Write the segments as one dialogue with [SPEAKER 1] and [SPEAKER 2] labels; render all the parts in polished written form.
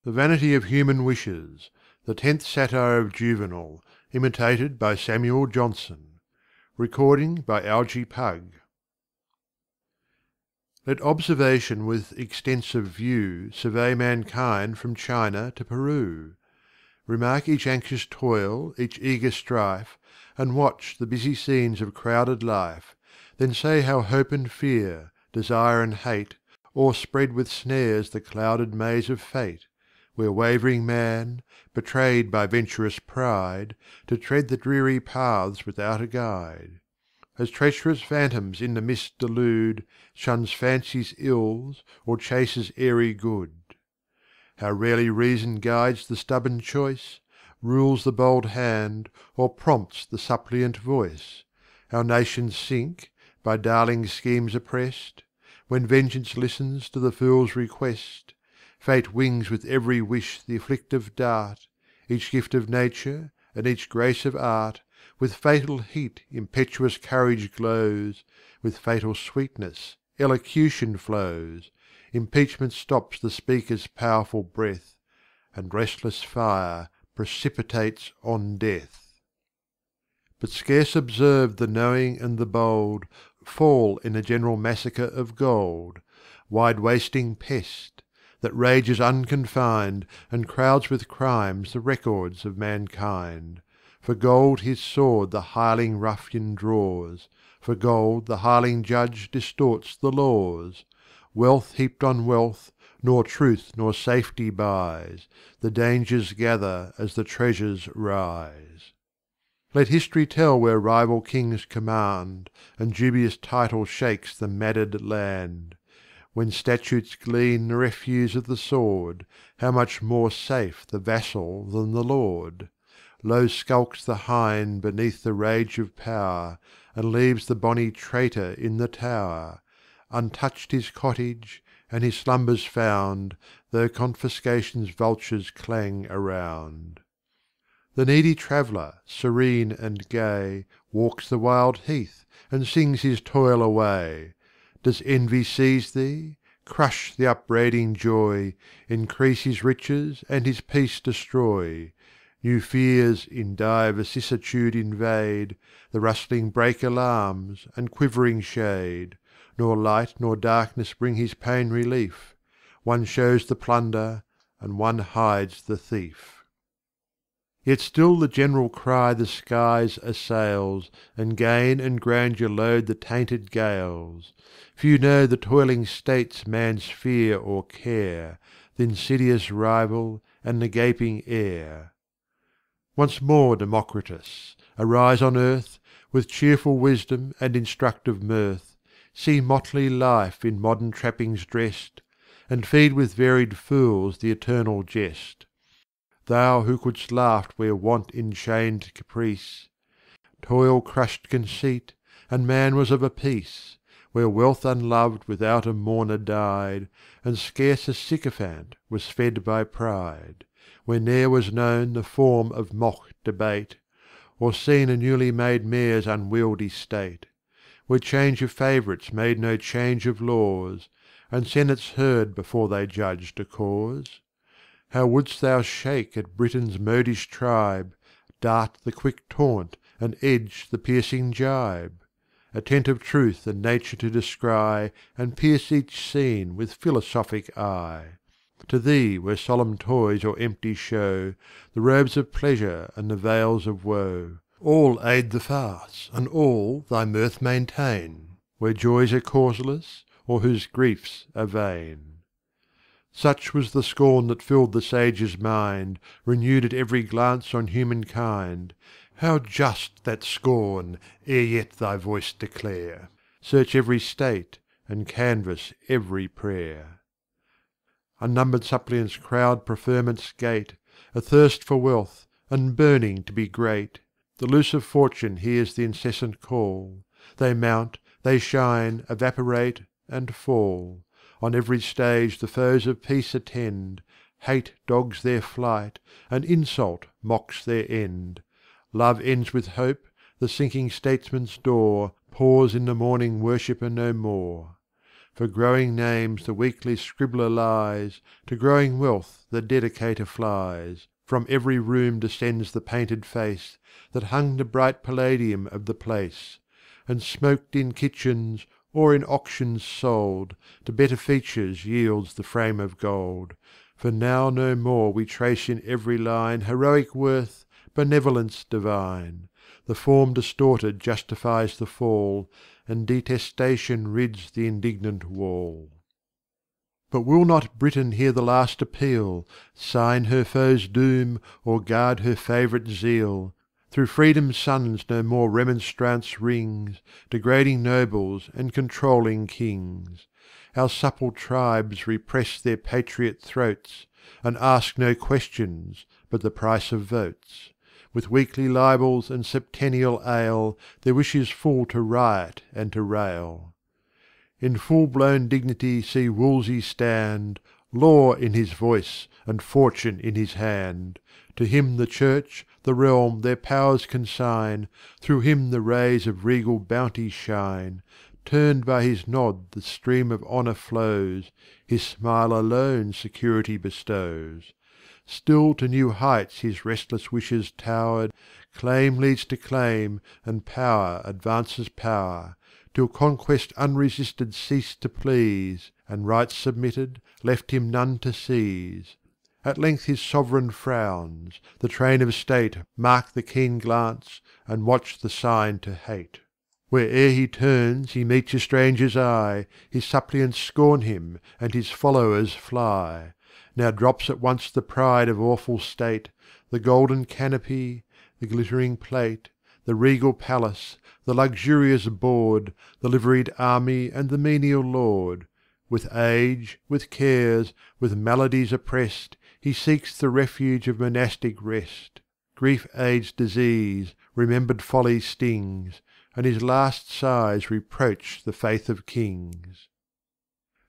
[SPEAKER 1] The Vanity of Human Wishes, the 10th satire of Juvenal, imitated by Samuel Johnson. Recording by Algy Pug. Let observation with extensive view Survey mankind from China to Peru. Remark each anxious toil, each eager strife, And watch the busy scenes of crowded life, Then say how hope and fear, desire and hate, O'erspread with snares the clouded maze of fate, Where wavering man, betrayed by venturous pride, To tread the dreary paths without a guide, As treacherous phantoms in the mist delude, Shuns fancy's ills, or chases airy good. How rarely reason guides the stubborn choice, Rules the bold hand, or prompts the suppliant voice; How nations sink, by darling schemes oppressed, When vengeance listens to the fool's request. Fate wings with every wish the afflictive dart, Each gift of nature, and each grace of art, With fatal heat impetuous courage glows, With fatal sweetness elocution flows, Impeachment stops the speaker's powerful breath, And restless fire precipitates on death. But scarce observed the knowing and the bold Fall in a general massacre of gold, Wide wasting pest, that rages unconfined, And crowds with crimes the records of mankind. For gold his sword the hireling ruffian draws, For gold the hireling judge distorts the laws. Wealth heaped on wealth, nor truth nor safety buys, The dangers gather as the treasures rise. Let history tell where rival kings command, And dubious title shakes the madded land. When statutes glean the refuse of the sword, How much more safe the vassal than the lord! Low skulks the hind beneath the rage of power, And leaves the bonny traitor in the tower, Untouched his cottage, and his slumbers found, Though confiscation's vultures clang around. The needy traveller, serene and gay, Walks the wild heath, and sings his toil away. Does envy seize thee? Crush the upbraiding joy, Increase his riches, and his peace destroy. New fears in dire vicissitude invade, The rustling brake alarms, and quivering shade, Nor light nor darkness bring his pain relief, One shows the plunder, and one hides the thief. Yet still the general cry the skies assails, And gain and grandeur load the tainted gales. Few know the toiling state's man's fear or care, Th' insidious rival, and the gaping heir. Once more, Democritus, arise on earth, With cheerful wisdom and instructive mirth, See motley life in modern trappings dressed, And feed with varied fools the eternal jest. Thou who couldst laugh where want enchained caprice, Toil crushed conceit, and man was of a piece, Where wealth unloved without a mourner died, And scarce a sycophant was fed by pride, Where ne'er was known the form of mock debate, Or seen a newly made mayor's unwieldy state, Where change of favourites made no change of laws, And senates heard before they judged a cause. How wouldst thou shake at Britain's modish tribe, Dart the quick taunt, and edge the piercing gibe! Attentive truth and nature to descry, And pierce each scene with philosophic eye. To thee where solemn toys or empty show, The robes of pleasure and the veils of woe, All aid the farce, and all thy mirth maintain, Where joys are causeless, or whose griefs are vain. Such was the scorn that filled the sage's mind, Renewed at every glance on humankind. How just that scorn, ere yet thy voice declare! Search every state, and canvass every prayer. Unnumbered suppliants crowd preferment's gate, Athirst for wealth, and burning to be great. Delusive Fortune hears the incessant call, They mount, they shine, evaporate, and fall. On every stage the foes of peace attend, Hate dogs their flight, and insult mocks their end. Love ends with hope, the sinking statesman's door Pours in the morning worshipper no more. For growing names the weekly scribbler lies, To growing wealth the dedicator flies, From every room descends the painted face, That hung the bright palladium of the place, And smoked in kitchens, or in auctions sold, To better features yields the frame of gold. For now no more we trace in every line Heroic worth, benevolence divine. The form distorted justifies the fall, And detestation rids the indignant wall. But will not Britain hear the last appeal, Sign her foe's doom, or guard her favourite zeal? Through freedom's sons no more remonstrance rings, Degrading nobles and controlling kings. Our supple tribes repress their patriot throats, And ask no questions but the price of votes. With weekly libels and septennial ale, Their wish is full to riot and to rail. In full-blown dignity see Wolsey stand, Law in his voice and fortune in his hand. To him the Church, the realm their powers consign, Through him the rays of regal bounty shine. Turned by his nod the stream of honour flows, His smile alone security bestows. Still to new heights his restless wishes towered, Claim leads to claim, and power advances power, Till conquest unresisted ceased to please, And rights submitted left him none to seize. At length his sovereign frowns, the train of state Mark the keen glance, and watch the sign to hate. Where'er he turns he meets a stranger's eye, His suppliants scorn him, and his followers fly. Now drops at once the pride of awful state, The golden canopy, the glittering plate, The regal palace, the luxurious board, The liveried army and the menial lord. With age, with cares, with maladies oppressed, He seeks the refuge of monastic rest. Grief aids disease, remembered folly stings, And his last sighs reproach the faith of kings.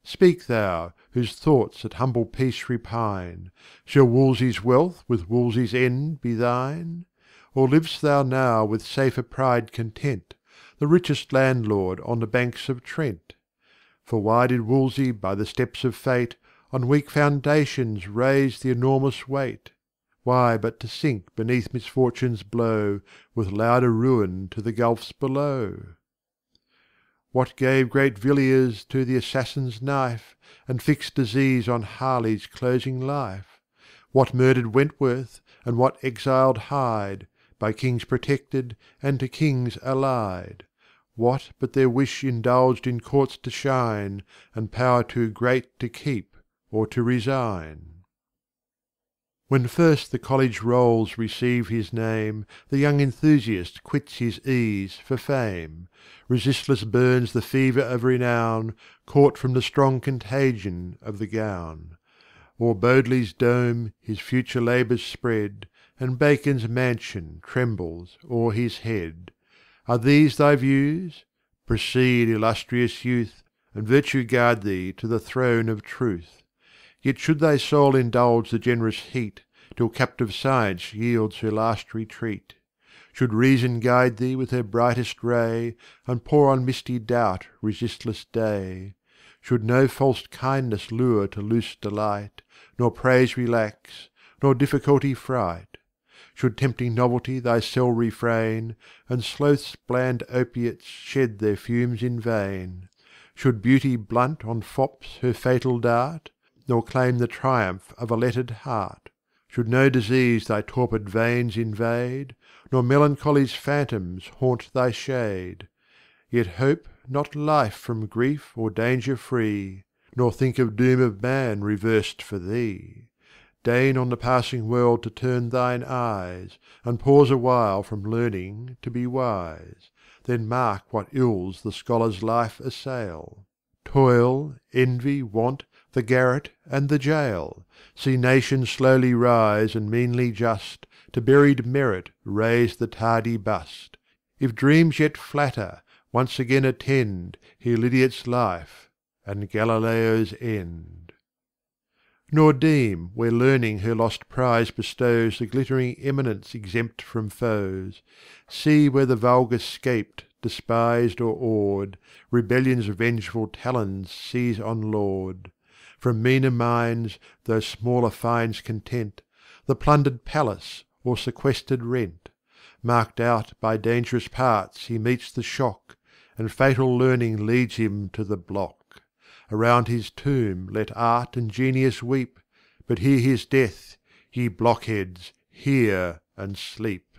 [SPEAKER 1] Speak thou, whose thoughts at humble peace repine, Shall Wolsey's wealth with Wolsey's end be thine? Or liv'st thou now with safer pride content, The richest landlord on the banks of Trent? For why did Wolsey by the steps of fate On weak foundations raise the enormous weight? Why but to sink beneath misfortune's blow, With louder ruin to the gulfs below? What gave great Villiers to the assassin's knife, And fixed disease on Harley's closing life? What murdered Wentworth, and what exiled Hyde, By kings protected, and to kings allied? What but their wish indulged in courts to shine, And power too great to keep or to resign? When first the college rolls receive his name, The young enthusiast quits his ease for fame. Resistless burns the fever of renown, Caught from the strong contagion of the gown. O'er Bodley's dome his future labours spread, And Bacon's mansion trembles o'er his head. Are these thy views? Proceed, illustrious youth, And virtue guard thee to the throne of truth. Yet should thy soul indulge the generous heat, Till captive science yields her last retreat. Should reason guide thee with her brightest ray, And pour on misty doubt resistless day. Should no false kindness lure to loose delight, Nor praise relax, nor difficulty fright. Should tempting novelty thy cell refrain, And sloth's bland opiates shed their fumes in vain. Should beauty blunt on fops her fatal dart, Nor claim the triumph of a lettered heart. Should no disease thy torpid veins invade, Nor melancholy's phantoms haunt thy shade. Yet hope not life from grief or danger free, Nor think of doom of man reversed for thee. Deign on the passing world to turn thine eyes, And pause awhile from learning to be wise. Then mark what ills the scholar's life assail. Toil, envy, want, the garret, and the jail. See nations slowly rise and meanly just, To buried merit raise the tardy bust. If dreams yet flatter, once again attend, Hear Lydiat's life, and Galileo's end. Nor deem, where learning her lost prize bestows The glittering eminence exempt from foes. See where the vulgar scaped despised or awed, Rebellion's vengeful talons seize on lord. From meaner minds, though smaller finds content, The plundered palace, or sequestered rent. Marked out by dangerous parts he meets the shock, And fatal learning leads him to the block. Around his tomb let art and genius weep, But hear his death, ye blockheads, hear and sleep.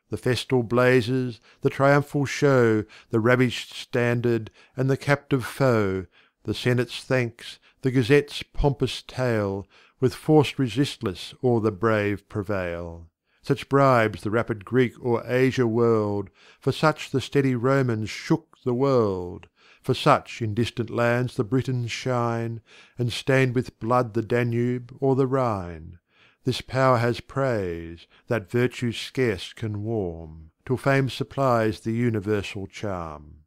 [SPEAKER 1] The festal blazes, the triumphal show, The ravished standard, and the captive foe, The senate's thanks, the gazette's pompous tale, With force resistless o'er the brave prevail. Such bribes the rapid Greek o'er Asia whirled, For such the steady Romans shook the world. For such in distant lands the Britons shine, And stained with blood the Danube or the Rhine. This power has praise, that virtue scarce can warm, Till fame supplies the universal charm.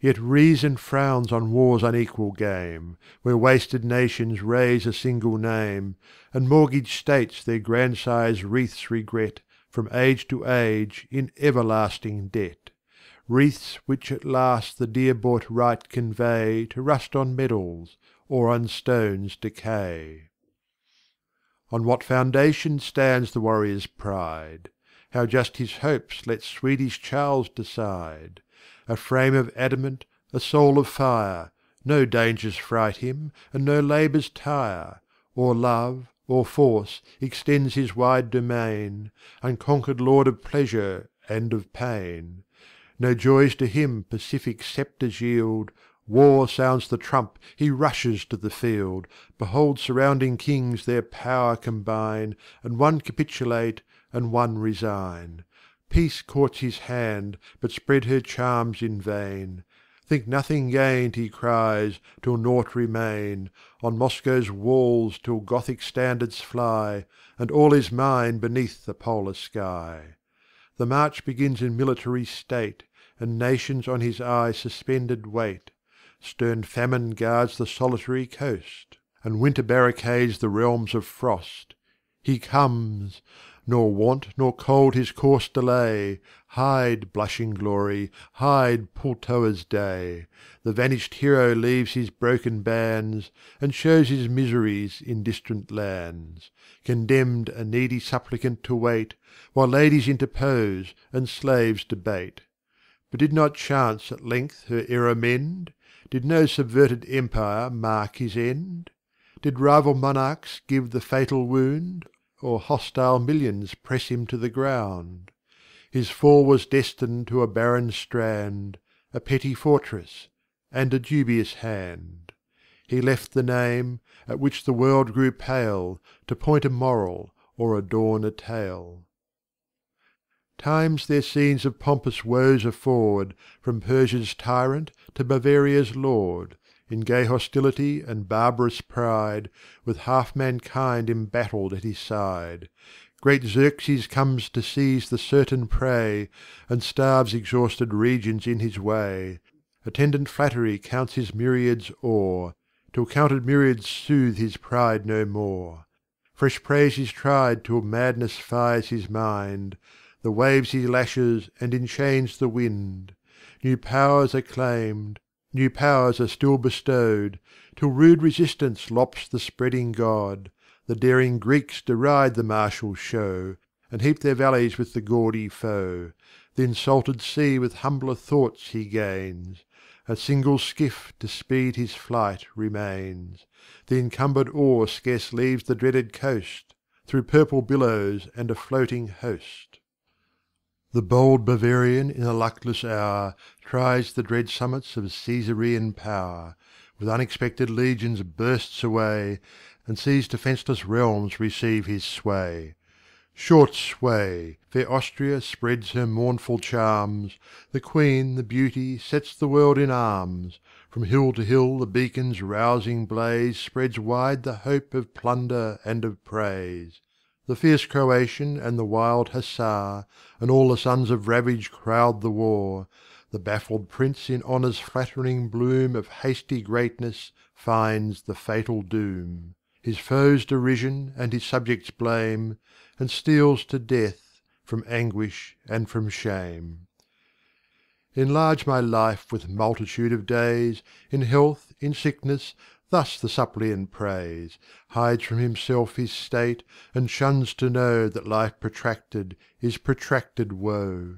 [SPEAKER 1] Yet reason frowns on war's unequal game, Where wasted nations raise a single name, And mortgaged states their grandsires' wreaths regret, From age to age in everlasting debt. Wreaths which at last the dear bought right convey To rust on medals, or on stones decay. On what foundation stands the warrior's pride? How just his hopes let Swedish Charles decide. A frame of adamant, a soul of fire, No dangers fright him, and no labours tire. Or love, or force, extends his wide domain, Unconquered lord of pleasure and of pain. No joys to him pacific sceptres yield. War sounds the trump, he rushes to the field, Beholds surrounding kings their power combine, And one capitulate, and one resign. Peace courts his hand, but spread her charms in vain. Think nothing gained, he cries, till naught remain, On Moscow's walls till Gothic standards fly, And all is mine beneath the polar sky. The march begins in military state, And nations on his eye suspended wait. Stern famine guards the solitary coast, And winter barricades the realms of frost. He comes! Nor want nor cold his course delay. Hide, blushing glory, hide, Pultowa's day. The vanished hero leaves his broken bands, And shows his miseries in distant lands. Condemned a needy supplicant to wait, While ladies interpose, and slaves debate. But did not chance at length her error mend? Did no subverted empire mark his end? Did rival monarchs give the fatal wound? Or hostile millions press him to the ground? His fall was destined to a barren strand, A petty fortress, and a dubious hand. He left the name, at which the world grew pale, To point a moral, or adorn a tale. Times their scenes of pompous woes afford, From Persia's tyrant to Bavaria's lord, In gay hostility and barbarous pride, With half mankind embattled at his side. Great Xerxes comes to seize the certain prey, And starves exhausted regions in his way. Attendant flattery counts his myriads o'er, Till counted myriads soothe his pride no more. Fresh praise is tried till madness fires his mind. The waves he lashes, and enchains the wind. New powers are claimed, new powers are still bestowed, Till rude resistance lops the spreading god. The daring Greeks deride the martial show, And heap their valleys with the gaudy foe. The insulted sea with humbler thoughts he gains. A single skiff to speed his flight remains. The encumbered oar scarce leaves the dreaded coast, Through purple billows and a floating host. The bold Bavarian in a luckless hour Tries the dread summits of Caesarean power, With unexpected legions bursts away, And sees defenceless realms receive his sway. Short sway! Fair Austria spreads her mournful charms, The Queen, the Beauty, sets the world in arms. From hill to hill the beacon's rousing blaze Spreads wide the hope of plunder and of praise. The fierce Croatian and the wild Hussar, And all the sons of ravage crowd the war. The baffled prince in honor's flattering bloom Of hasty greatness finds the fatal doom. His foes' derision and his subjects' blame, And steals to death from anguish and from shame. Enlarge my life with multitude of days, in health, in sickness, thus the suppliant prays, hides from himself his state, and shuns to know that life protracted is protracted woe.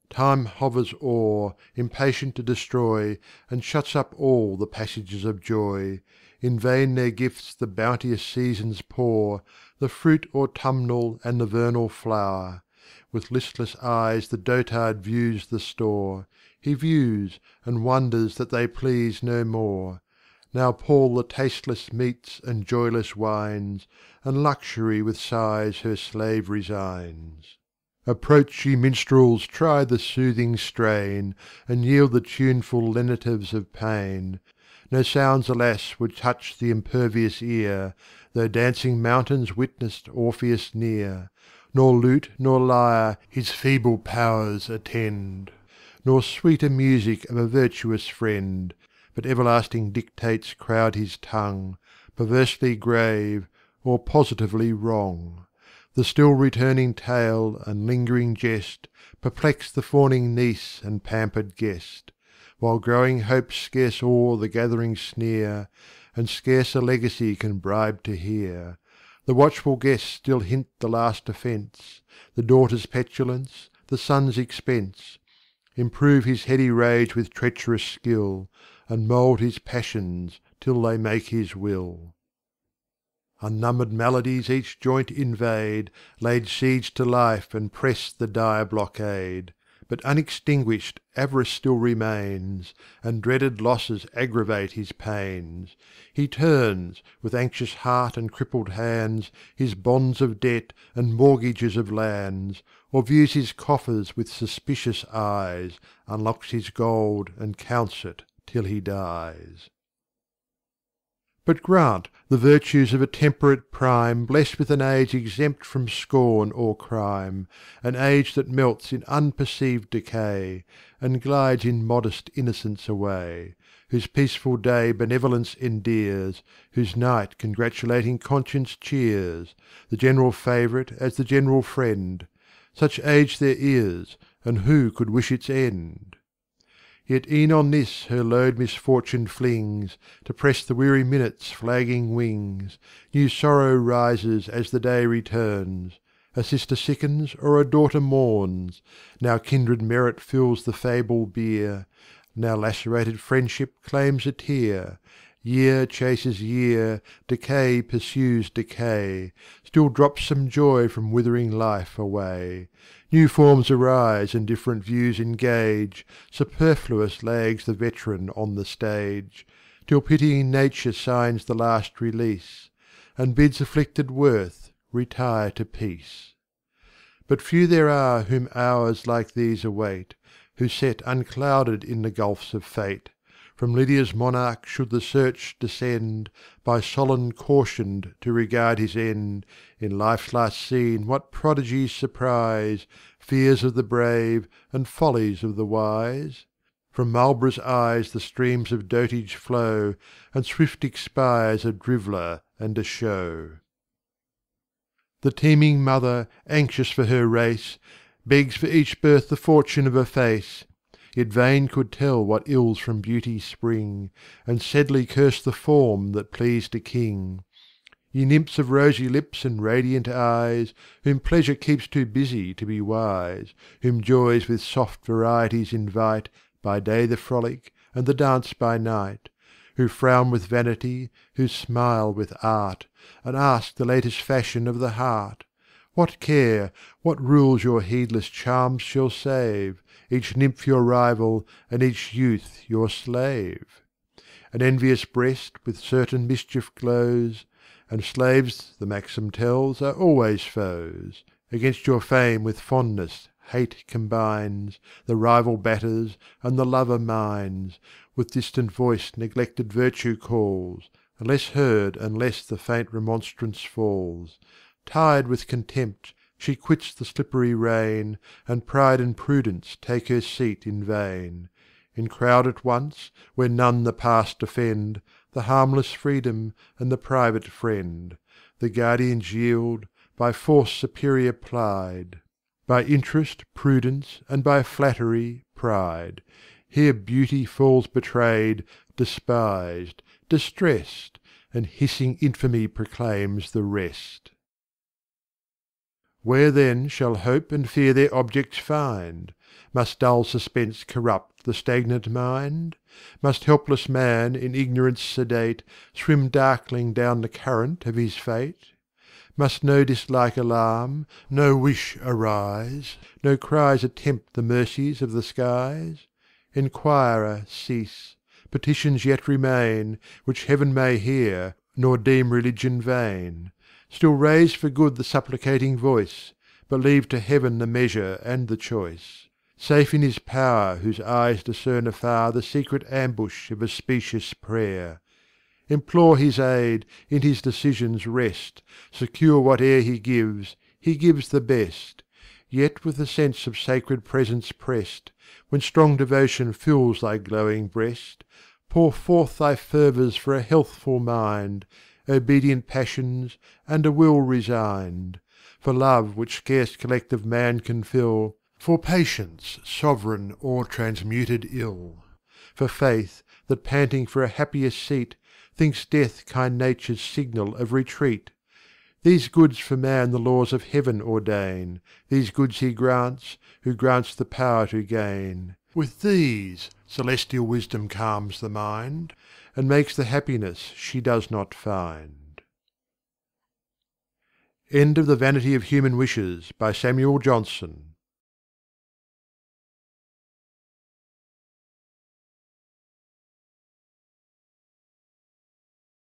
[SPEAKER 1] Time hovers o'er, impatient to destroy, and shuts up all the passages of joy. In vain their gifts the bounteous seasons pour, the fruit autumnal and the vernal flower. With listless eyes the dotard views the store, he views, and wonders that they please no more. Now pall the tasteless meats and joyless wines, and luxury with sighs her slave resigns. Approach, ye minstrels, try the soothing strain, and yield the tuneful lenitives of pain. No sounds, alas, would touch the impervious ear, though dancing mountains witnessed Orpheus near. Nor lute nor lyre his feeble powers attend, nor sweeter music of a virtuous friend, but everlasting dictates crowd his tongue, perversely grave, or positively wrong. The still returning tale and lingering jest perplex the fawning niece and pampered guest, while growing hopes scarce awe the gathering sneer, and scarce a legacy can bribe to hear. The watchful guests still hint the last offence, the daughter's petulance, the son's expense. Improve his heady rage with treacherous skill, and mould his passions till they make his will. Unnumbered maladies each joint invade, laid siege to life and press the dire blockade. But unextinguished avarice still remains, and dreaded losses aggravate his pains. He turns, with anxious heart and crippled hands, his bonds of debt and mortgages of lands, or views his coffers with suspicious eyes, unlocks his gold and counts it till he dies. But grant the virtues of a temperate prime, blessed with an age exempt from scorn or crime, an age that melts in unperceived decay, and glides in modest innocence away, whose peaceful day benevolence endears, whose night congratulating conscience cheers, the general favourite as the general friend. Such age there is, and who could wish its end? Yet e'en on this her load misfortune flings, to press the weary minute's flagging wings. New sorrow rises as the day returns. A sister sickens or a daughter mourns. Now kindred merit fills the fable bier, now lacerated friendship claims a tear. Year chases year, decay pursues decay, still drops some joy from withering life away. New forms arise and different views engage, superfluous lags the veteran on the stage, till pitying nature signs the last release, and bids afflicted worth retire to peace. But few there are whom hours like these await, who set unclouded in the gulfs of fate. From Lydia's monarch should the search descend, by Solon cautioned to regard his end. In life's last scene what prodigies surprise, fears of the brave, and follies of the wise? From Marlborough's eyes the streams of dotage flow, and swift expires a driveller and a show. The teeming mother, anxious for her race, begs for each birth the fortune of a face. Yet vain could tell what ills from beauty spring, and sadly curse the form that pleased a king. Ye nymphs of rosy lips and radiant eyes, whom pleasure keeps too busy to be wise, whom joys with soft varieties invite, by day the frolic, and the dance by night, who frown with vanity, who smile with art, and ask the latest fashion of the heart. What care, what rules your heedless charms shall save, each nymph your rival, and each youth your slave? An envious breast with certain mischief glows, and slaves, the maxim tells, are always foes. Against your fame with fondness hate combines, the rival batters, and the lover mines. With distant voice neglected virtue calls, and less heard unless the faint remonstrance falls. Tired with contempt, she quits the slippery rein, and pride and prudence take her seat in vain. In crowd at once, where none the past defend, the harmless freedom and the private friend. The guardians yield, by force superior plied, by interest, prudence, and by flattery pride. Here beauty falls betrayed, despised, distressed, and hissing infamy proclaims the rest. Where then shall hope and fear their objects find? Must dull suspense corrupt the stagnant mind? Must helpless man, in ignorance sedate, Swim darkling down the current of his fate? Must no dislike alarm, no wish arise, No cries attempt the mercies of the skies? Enquirer, cease; petitions yet remain, Which Heaven may hear, nor deem religion vain. Still raise for good the supplicating voice, But leave to Heaven the measure and the choice. Safe in His power, whose eyes discern afar The secret ambush of a specious prayer. Implore His aid, in His decisions rest, Secure whate'er He gives the best. Yet with the sense of sacred presence pressed, When strong devotion fills thy glowing breast, Pour forth thy fervours for a healthful mind, Obedient passions, and a will resigned; For love which scarce collective man can fill, For patience, sovereign o'er transmuted ill; For faith, that panting for a happier seat, Thinks death kind nature's signal of retreat. These goods for man the laws of Heaven ordain, These goods He grants, who grants the power to gain. With these celestial wisdom calms the mind, And makes the happiness she does not find. End of the Vanity of Human Wishes, by Samuel Johnson.